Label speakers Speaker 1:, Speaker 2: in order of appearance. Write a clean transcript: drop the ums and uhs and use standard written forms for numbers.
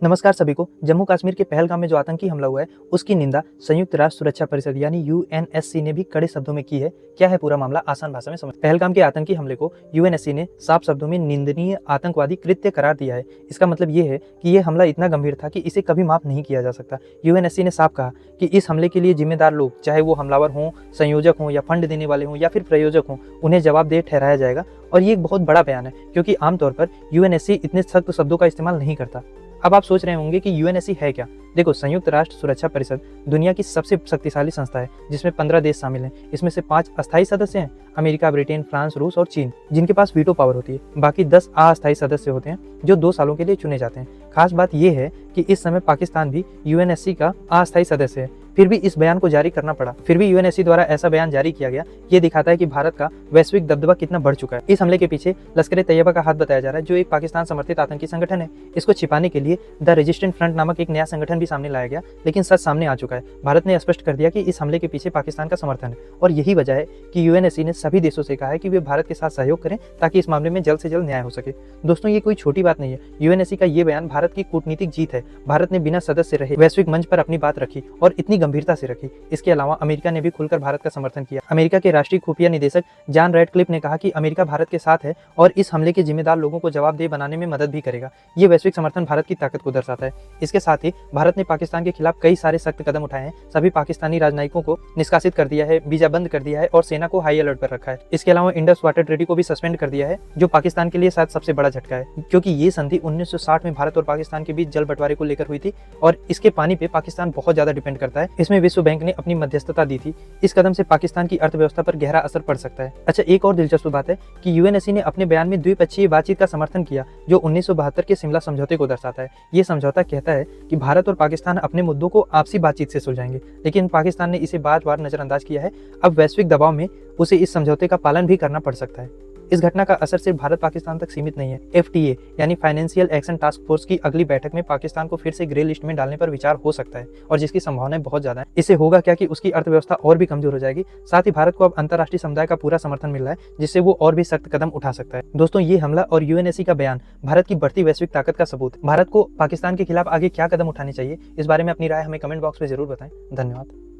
Speaker 1: नमस्कार सभी को। जम्मू कश्मीर के पहलगाम में जो आतंकी हमला हुआ है उसकी निंदा संयुक्त राष्ट्र सुरक्षा परिषद यानी यूएनएससी ने भी कड़े शब्दों में की है। क्या है पूरा मामला, आसान भाषा में समझ। पहलगाम के आतंकी हमले को यूएनएससी ने साफ शब्दों में निंदनीय आतंकवादी कृत्य करार दिया है। इसका मतलब ये है कि ये हमला इतना गंभीर था कि इसे कभी माफ नहीं किया जा सकता। यूएनएससी ने साफ कहा कि इस हमले के लिए जिम्मेदार लोग, चाहे वो हमलावर हों, संयोजक हों या फंड देने वाले हों या फिर प्रायोजक हों, उन्हें जवाबदेह ठहराया जाएगा। और ये एक बहुत बड़ा बयान है क्योंकि आमतौर पर यूएनएससी इतने सख्त शब्दों का इस्तेमाल नहीं करता। अब आप सोच रहे होंगे कि यूएनएससी है क्या। देखो, संयुक्त राष्ट्र सुरक्षा परिषद दुनिया की सबसे शक्तिशाली संस्था है जिसमें 15 देश शामिल हैं। इसमें से 5 अस्थायी सदस्य हैं, अमेरिका, ब्रिटेन, फ्रांस, रूस और चीन, जिनके पास वीटो पावर होती है। बाकी 10 अस्थायी सदस्य होते हैं जो 2 सालों के लिए चुने जाते हैं। खास बात यह है कि इस समय पाकिस्तान भी यूएनएससी का अस्थायी सदस्य है, फिर भी इस बयान को जारी करना पड़ा। फिर भी यूएनएससी द्वारा ऐसा बयान जारी किया गया। ये दिखाता है कि भारत का वैश्विक दबदबा कितना बढ़ चुका है। इस हमले के पीछे लश्कर-ए-तैयबा का हाथ बताया जा रहा है, जो एक पाकिस्तान समर्थित आतंकी संगठन है। इसको छिपाने के लिए द रेजिस्टेंट फ्रंट नामक एक नया संगठन भी सामने लाया गया, लेकिन सच सामने आ चुका है। भारत ने स्पष्ट कर दिया कि इस हमले के पीछे पाकिस्तान का समर्थन है और यही वजह है कि यूएनएससी ने सभी देशों से कहा है कि वे भारत के साथ सहयोग करें ताकि इस मामले में जल्द से जल्द न्याय हो सके। दोस्तों, ये कोई छोटी बात नहीं है। यूएनएससी का ये बयान भारत की कूटनीतिक जीत है। भारत ने बिना सदस्य रहे वैश्विक मंच पर अपनी बात रखी और इतनी गंभीरता से रखी। इसके अलावा अमेरिका ने भी खुलकर भारत का समर्थन किया। अमेरिका के राष्ट्रीय खुफिया निदेशक जॉन रैडक्लिफ ने कहा कि अमेरिका भारत के साथ है और इस हमले के जिम्मेदार लोगों को जवाबदेह बनाने में मदद भी करेगा। ये वैश्विक समर्थन भारत की ताकत को दर्शाता है। इसके साथ ही भारत ने पाकिस्तान के खिलाफ कई सारे सख्त कदम उठाए हैं। सभी पाकिस्तानी राजनयिकों को निष्कासित कर दिया है, वीजा बंद कर दिया है और सेना को हाई अलर्ट पर रखा है। इसके अलावा इंडस वाटर ट्रीटी को भी सस्पेंड कर दिया है, जो पाकिस्तान के लिए शायद सबसे बड़ा झटका है, क्योंकि ये संधि 1960 में भारत और पाकिस्तान के बीच जल बंटवारे को लेकर हुई थी और इसके पानी पे पाकिस्तान बहुत ज्यादा डिपेंड करता है। इसमें विश्व बैंक ने अपनी मध्यस्थता दी थी। इस कदम से पाकिस्तान की अर्थव्यवस्था पर गहरा असर पड़ सकता है। अच्छा, एक और दिलचस्प बात है कि यूएनएससी ने अपने बयान में द्विपक्षीय बातचीत का समर्थन किया, जो 1972 के शिमला समझौते को दर्शाता है। ये समझौता कहता है कि भारत और पाकिस्तान अपने मुद्दों को आपसी बातचीत से सुलझाएंगे, लेकिन पाकिस्तान ने इसे बार-बार नजरअंदाज किया है। अब वैश्विक दबाव में उसे इस समझौते का पालन भी करना पड़ सकता है। इस घटना का असर सिर्फ भारत पाकिस्तान तक सीमित नहीं है। एफटीए यानी फाइनेंशियल एक्शन टास्क फोर्स की अगली बैठक में पाकिस्तान को फिर से ग्रे लिस्ट में डालने पर विचार हो सकता है और जिसकी संभावनाएं बहुत ज्यादा है। इससे होगा क्या कि उसकी अर्थव्यवस्था और भी कमजोर हो जाएगी। साथ ही भारत को अब अंतर्राष्ट्रीय समुदाय का पूरा समर्थन मिल रहा है, जिससे वो और भी सख्त कदम उठा सकता है। दोस्तों, ये हमला और यूएनएससी का बयान भारत की बढ़ती वैश्विक ताकत का सबूत। भारत को पाकिस्तान के खिलाफ आगे क्या कदम उठाने चाहिए, इस बारे में अपनी राय हमें कमेंट बॉक्स में जरूर बताएं। धन्यवाद।